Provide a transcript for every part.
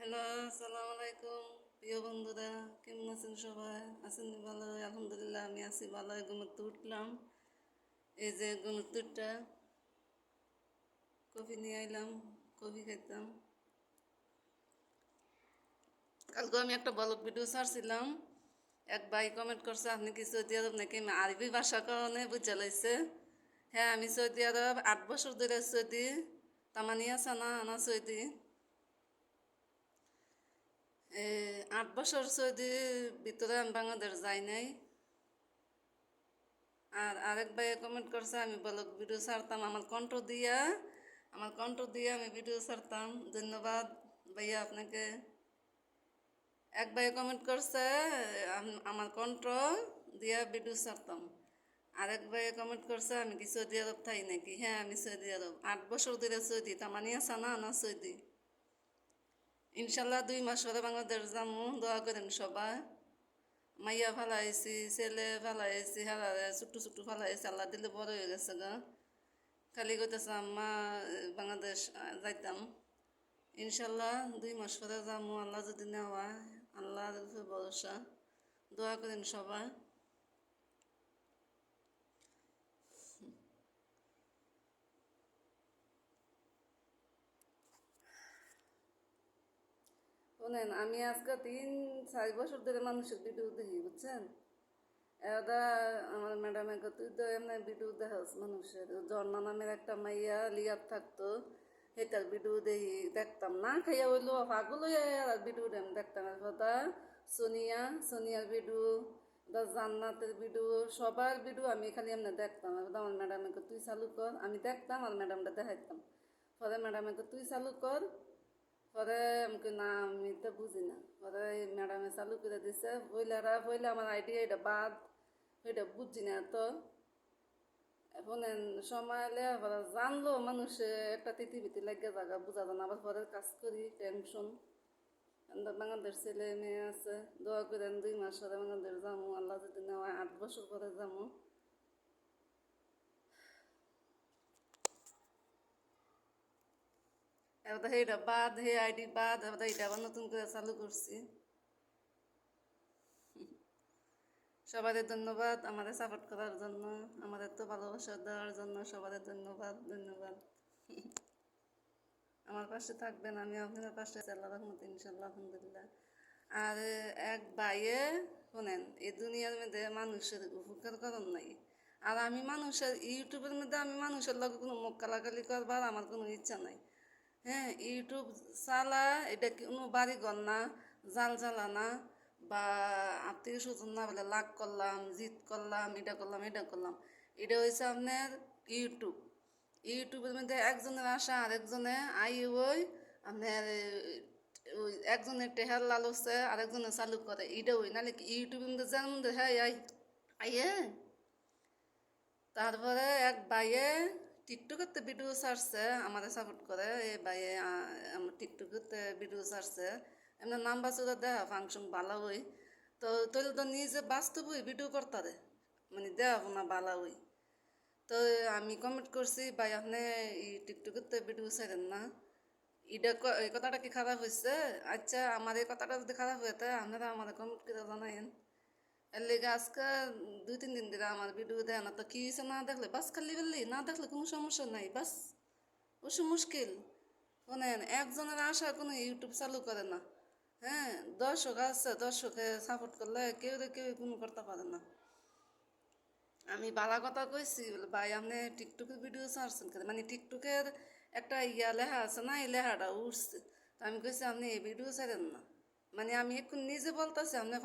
Hello, আসসালামু আলাইকুম। প্রিয় বন্ধুরা, কেমন আছেন সবাই? আছেন ভালো? আলহামদুলিল্লাহ, আমি আছি ভালো। ঘুমোতে উঠলাম। এই যে ঘুমোতে উঠটা কফি নিয়ে আইলাম, কফি খাইতাম। কালকে আমি একটা ব্লগ ভিডিও ছাড়ছিলাম। এক ভাই কমেন্ট করছে, আপনি কি সৌদি আরব নাকি? আরবি ভাষা কারণে বুঝা লাইছে। হ্যাঁ, আমি সৌদি আরব 8 বছর ধরে সৌদি। তামানিয়া সানা আনা সৌদি। 8 বছর সৌদির ভিতরে আমি বাংলাদেশ যাই নাই। আর আরেক ভাইয়ে কমেন্ট করছে আমি ব্লগ ভিডিও ছাড়তাম আমার কণ্ঠ দিয়া আমি ভিডিও ছাড়তাম। ধন্যবাদ ভাইয়া আপনাকে। এক ভাইয়ে কমেন্ট করছে আমার কণ্ঠ দিয়া ভিডিও ছাড়তাম। আরেক ভাইয়ে কমেন্ট করছে আমি কি সৌদি আরব থাই নাকি? হ্যাঁ, আমি সৌদি আরব 8 বছর ধরে সৌদি। তামানিয়া সানা না সৌদি। ইনশাল্লাহ 2 মাস পরে বাংলাদেশ যাবো, দোয়া করেন সবাই। মাইয়া ফালাইছি, ছেলে ফালাইছি, হারারে ছোট্ট ছোট্ট ফালাইছি, আল্লাহ দিলে বড় হয়ে গেছে গা। খালি কইতেছে আম্মা বাংলাদেশ যাইতাম। ইনশাল্লাহ 2 মাস পরে যাবো, আল্লাহ যদি নেওয়া। আল্লাহর উপরে ভরসা। দোয়া করেন সবাই। শোনেন, আমি আজকে 3-4 বছর ধরে মানুষের ভিডিও দেখি, বুঝছেন? এটা আমার ম্যাডামে তুই তো এমনি ভিডিও দেখাস মানুষের। ঝর্ণা নামের একটা মাইয়া লিয়ার থাকতো, সেটার ভিডিও দেখি, দেখতাম না খাইয়া হইলো পাগল হয়ে আর ভিডিও দেখতাম। কথা সোনিয়ার ভিডিও, দা জান্নাতের ভিডিও, সবার ভিডিও আমি খালি এমনি দেখতাম। এবার আমার ম্যাডামে তুই চালু কর, আমি দেখতাম আর ম্যাডামটা দেখাইতাম। পরে ম্যাডামে তুই চালু কর। পরে আমাকে না, আমি তো বুঝি না। পরে ম্যাডামে চালু করে দিছে। পইলে আমার আইডিয়া এটা বাদ, এটা বুঝি না তো। এখন সময় এলে পরে জানলো মানুষে একটা তিথি লাগে জায়গা বুঝা যায় না। আবার পরে কাজ করি, টেনশন। বাংলাদেশ ছেলে মেয়ে আছে, দোয়া করেন 2 মাস পরে বাংলাদেশ যাবো, আল্লাহ যদি নেওয়া 8 বছর পরে যাবো। এবার সেইটা বাদ, সেই আইডি বাদ, এবার এইটা আবার নতুন করে চালু করছি। সবাদের ধন্যবাদ আমাদের সাপোর্ট করার জন্য, আমাদের তো ভালোবাসা দেওয়ার জন্য সবাদের ধন্যবাদ ধন্যবাদ। আমার পাশে থাকবেন, আমি আপনার পাশে আছি আল্লাহ রহমতে ইনশাল্লাহ, আলহামদুলিল্লাহ। আর এক ভাইয়ে শোনেন, এই দুনিয়ার মধ্যে মানুষের উপকার করার নাই। আর আমি মানুষের ইউটিউবের মধ্যে আমি মানুষের লগে কোনো মুখ কালাকালি করবার আমার কোনো ইচ্ছা নাই। হ্যাঁ, ইউটিউব চালা এটা কোনো বাড়ি ঘর না, জাল জ্বালানা বা আত্মীয় স্বজন না বলে লাগ করলাম, জিত করলাম, এটা করলাম। এটা হয়েছে আপনার ইউটিউব। ইউটিউবের মধ্যে একজনের আশা আরেকজনে আই ওই আপনার ওই একজনের টেহার লালসে আরেকজনে চালু করে, এটা ওই নাহলে কি ইউটিউবের মধ্যে যেমন হ্যাঁ আইয়ে। তারপরে এক ভাইয়ে টিকটকেতে ভিডিও ছাড়ছে, আমাদের সাপোর্ট করে। এই ভাইয়ে আমার টিকটকেতে ভিডিও ছাড়ছে, এমনি নাম বাসুরা দেহা ফাংশন ভালো হই। তো তৈলে তো নিজে বাস্তবই ভিডিও করতারে, মানে দেওয়া না ভালো হই। তো আমি কমেন্ট করছি, ভাই আপনি এই টিকটকেতে ভিডিও ছাড়েন না, এটা এই কথাটা কি খারাপ হয়েছে? আচ্ছা, আমার এই কথাটা যদি খারাপ হয়ে থাকে আপনারা আমার কমেন্ট করে জানাইন। এর লেগে আজকে 2-3 দিন ধরে আমার ভিডিও দেয় না। তো কি হয়েছে না দেখলে বাস খালি বললি, না দেখলে কোনো সমস্যা নাই, বাস অবশ্য মুশকিল। শোনেন, একজনের আশা কোনো ইউটিউব চালু করে না। হ্যাঁ, দর্শক আছে, দর্শকে সাপোর্ট করলে কেউ কোনো করতে পারে না। আমি বালা কথা কইছি বলে ভাই আপনি টিকটকের ভিডিও ছাড়ছেন কেন, মানে টিকটকের একটা লেখা আছে না, এই লেখাটা উঠছে। তো আমি কইছি আপনি এই ভিডিও ছাড়েন না, মানে আমি এখন নিজে বলতেছি আপনি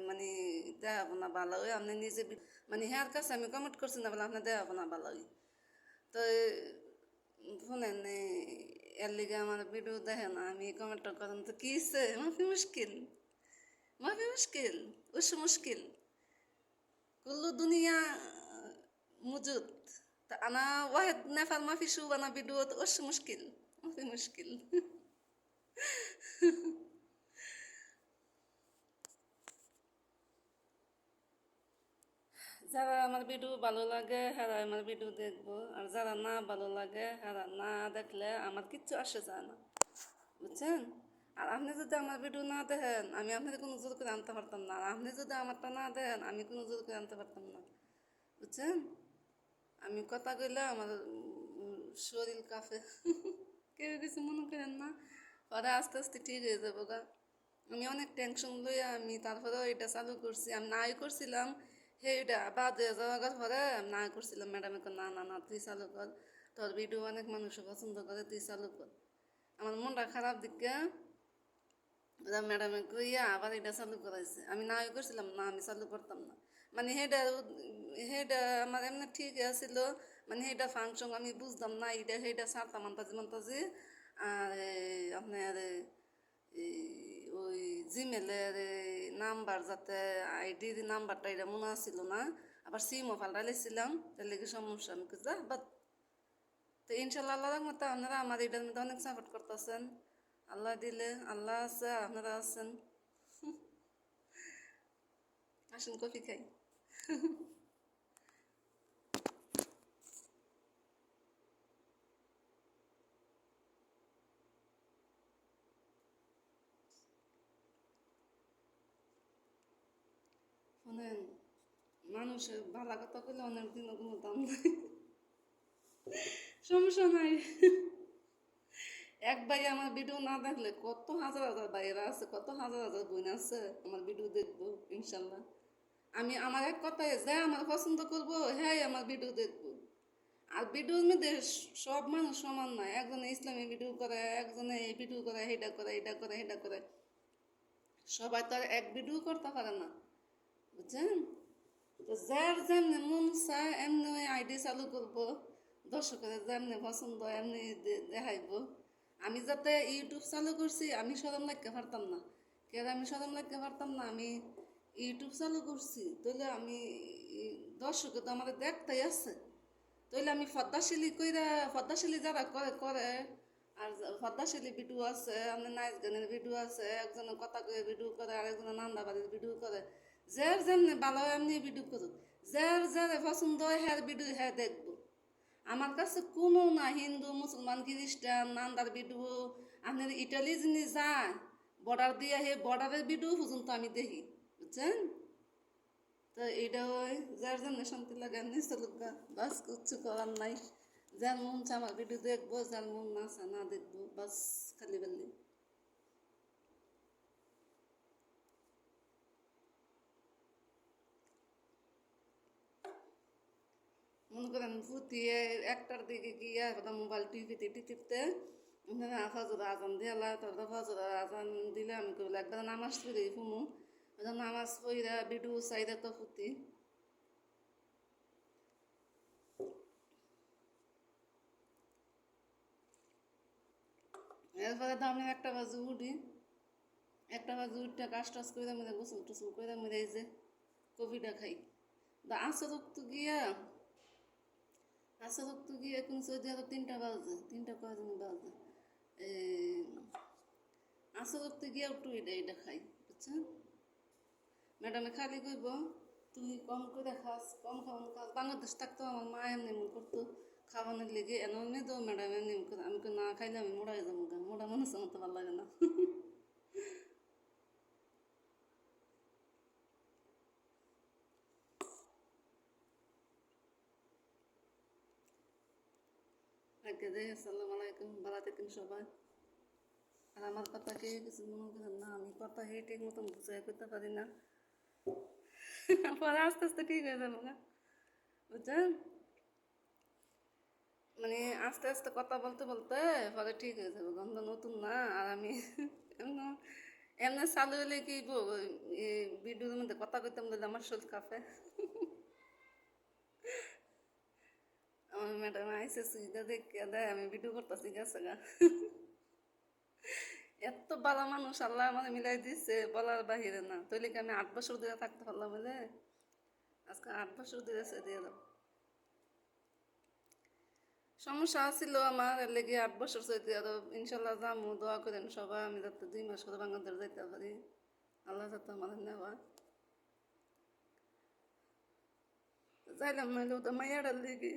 মানে দেখাবো না ভালো হই, আপনি নিজে মানে হ্যার কাছে আমি কমেন্ট করছি না বলে আপনি দেখাবো না ভালো হই। তো শুনেন, এর লিগে আমার ভিডিও দেখে না, আমি কমেন্ট করেন তো কী হচ্ছে? মাফি মুশকিল উস মুশকিল كل دنيا موجود. أنا واحد نفر ما في شو أنا بدوت وش مشكل ما في مشكل. যারা আমার ভিডিও ভালো লাগে হ্যাঁ আমার ভিডিও দেখবো, আর যারা না ভালো লাগে হ্যাঁ না দেখলে আমার কিচ্ছু আসে যায় না, বুঝছেন? আর আপনি যদি আমার ভিডিও না দেখেন আমি আপনার কোনো জোর করে আনতে পারতাম না, আর আপনি যদি আমারটা না দেন আমি কোনো জোর করে আনতে পারতাম না, বুঝছেন? আমি কথা কইলে আমার শরীর কাঁপে। কেউ কিছু মনে করেন না, পরে আস্তে আস্তে ঠিক হয়ে যাবো গা। আমি অনেক টেনশন লইয়া আমি তারপরেও এটা চালু করছি, আমি নাই করছিলাম সেইটা বাদ হয়ে যাওয়ার পরে আমি নাই করছিলাম, ম্যাডামে না না না তুই চালু কর, তোর ভিডিও অনেক মানুষ পছন্দ করে, তুই চালু কর। আমার মনটা খারাপ দিকে ম্যাডামে কইয়া আবার এটা চালু করাইছে, আমি নাই করছিলাম না, আমি চালু করতাম না। মানে সেইটা সেইটা আমার এমনি ঠিক আছিল, মানে সেইটা ফাংশন আমি বুঝতাম না, এইটা সেইটা ছাড়তাম আন্তাজি মান্তাজি। আর আপনার এই ওই জিমেলের নাম্বার যাতে আইডির নাম্বারটা এটা মনে আসছিল না, আবার সিমও পাল্টা লেছিলাম, তার লেগে সমস্যা। আমি যা বাদ। তো ইনশাল্লাহ আল্লাহ রহমতে আপনারা আমার এটার মধ্যে অনেক সাপোর্ট করতেছেন, আল্লাহ দিলে আল্লাহ আছে, আপনারা আছেন। আসুন কফি খাই। শোনেন, মানুষের ভালো কথা কইলে অনেক দিনও কোনো দাম নাই, সমস্যা নাই। এক ভাই আমার ভিডিও না দেখলে কত হাজার হাজার ভাইয়েরা আছে, কত হাজার হাজার বোন আছে আমার ভিডিও দেখবো ইনশাল্লাহ। আমি আমার এক কথায় যে আমার পছন্দ করবো হ্যাঁ আমার ভিডিও দেখবো। আর ভিডিওর মধ্যে সব মানুষ সমান নয়, একজনে ইসলামী ভিডিও করে, একজনে এই ভিডিও করে, এটা করে, এটা করে, এটা করে, সবাই তো আর এক ভিডিও করতে পারে না, বুঝছেন? তো যার যেমনি মন চায় এমনি আইডি চালু করবো, দর্শকের যেমনি পছন্দ এমনি দেখাইব। আমি যাতে ইউটিউব চালু করছি আমি সরম লাগতে পারতাম না, কেন আমি সরম লাগতে পারতাম না? আমি ইউটিউব চালু করছি তাহলে আমি দর্শকে তো আমাদের দেখতেই আছে, তাইলে আমি ফদ্দাশিলি কইরা, ফদ্দাশিলি যারা করে করে, আর ফদ্দাশিলি ভিডিও আছে, আপনার নাচ গানের ভিডিও আছে, একজনের কথা কয়ে ভিডিও করে, আরেকজনের নান্দা বাড়ির ভিডিও করে, যার যেমনি ভালো হয় এমনি ভিডিও করুক, যার যার পছন্দ হয় হ্যার ভিডিও হ্যাঁ দেখবো। আমার কাছে কোনো না হিন্দু মুসলমান খ্রিস্টান নান্দার ভিডিও, আপনার ইটালি যিনি যায় বর্ডার দিয়ে হে বর্ডারের ভিডিও পর্যন্ত আমি দেখি, বুঝছেন? তো এইটা ওই যার জন্য শান্তি লাগে নিশ্চয় লোকা, বাস কিচ্ছু করার নাই। যার মন চা আমার ভিডিও দেখবো, যার মন না চা না দেখবো, বাস খালি বেলি। মনে করেন ফুটিয়ে একটার দিকে গিয়ে একদম মোবাইল টিভিতে টিপতে ফজর আজান দিয়ালা, তারপরে ফজর আজান দিলে আমি কইলে একবার নামাজ পড়ি ফুমু, নামাজ পড়া ভিডিও চাইদা তো ফুটি। এরপরে তো আমি একটা বাজে উঠি, একটা বাজে উঠতে কাজ টাজ করে মেরে গোসল টোসল করে মেরে এই যে কফিটা খাই। আসর তো গিয়া, আসর তো গিয়া কোন সৌদি আরব 3টা বাজে, 3টা কয়জন বাজে, এই আসর তো গিয়া একটু এটা এটা খাই, বুঝছেন? ম্যাডামে খালি কইব তুই কম করে খাস, কম খাওয়ানো খাস। বাংলাদেশ থাকতো আমার মা এমনি এমন করতো খাওয়ানোর লেগে, এমনি তো ম্যাডাম এমনি করে, আমি না খাইলে আমি মোড়াই যাবো, মোড়া মানুষ আমার তো ভালো লাগে না। আগে যে আসসালামু আলাইকুম, ভালো থাকেন সবাই। আর আমার কথা কে কিছু মনে করেন না, আমি কথা হে ঠিক মতন বুঝাই করতে পারি না, পরে আস্তে আস্তে ঠিক হয়ে যাবো না, বুঝছেন? মানে আস্তে আস্তে কথা বলতে বলতে পরে ঠিক হয়ে যাবে, গন্ধ নতুন না। আর আমি এমন এমনি চালু হলে কি ভিডিওর মধ্যে কথা কইতাম বলে আমার শরীর কাঁপে। আমার ম্যাডাম আইসে সুবিধা দেখে দেয় আমি ভিডিও করতেছি গেছে গা। এত ভালো মানুষ আল্লাহ আমার মিলাই দিচ্ছে বলার বাহিরে না, তৈলে কি আমি 8 বছর ধরে থাকতে পারলাম বলে, আজকে 8 বছর ধরে সে দিয়ে দাও। সমস্যা ছিল আমার, এর লেগে 8 বছর সৌদি আরব ইনশাল্লাহ যামু, দোয়া করেন সবাই আমি যাতে 2 মাস করে বাংলাদেশ যাইতে পারি, আল্লাহ যাতে আমার নেওয়া। যাইলাম নইলে তো মাইয়াটার লেগে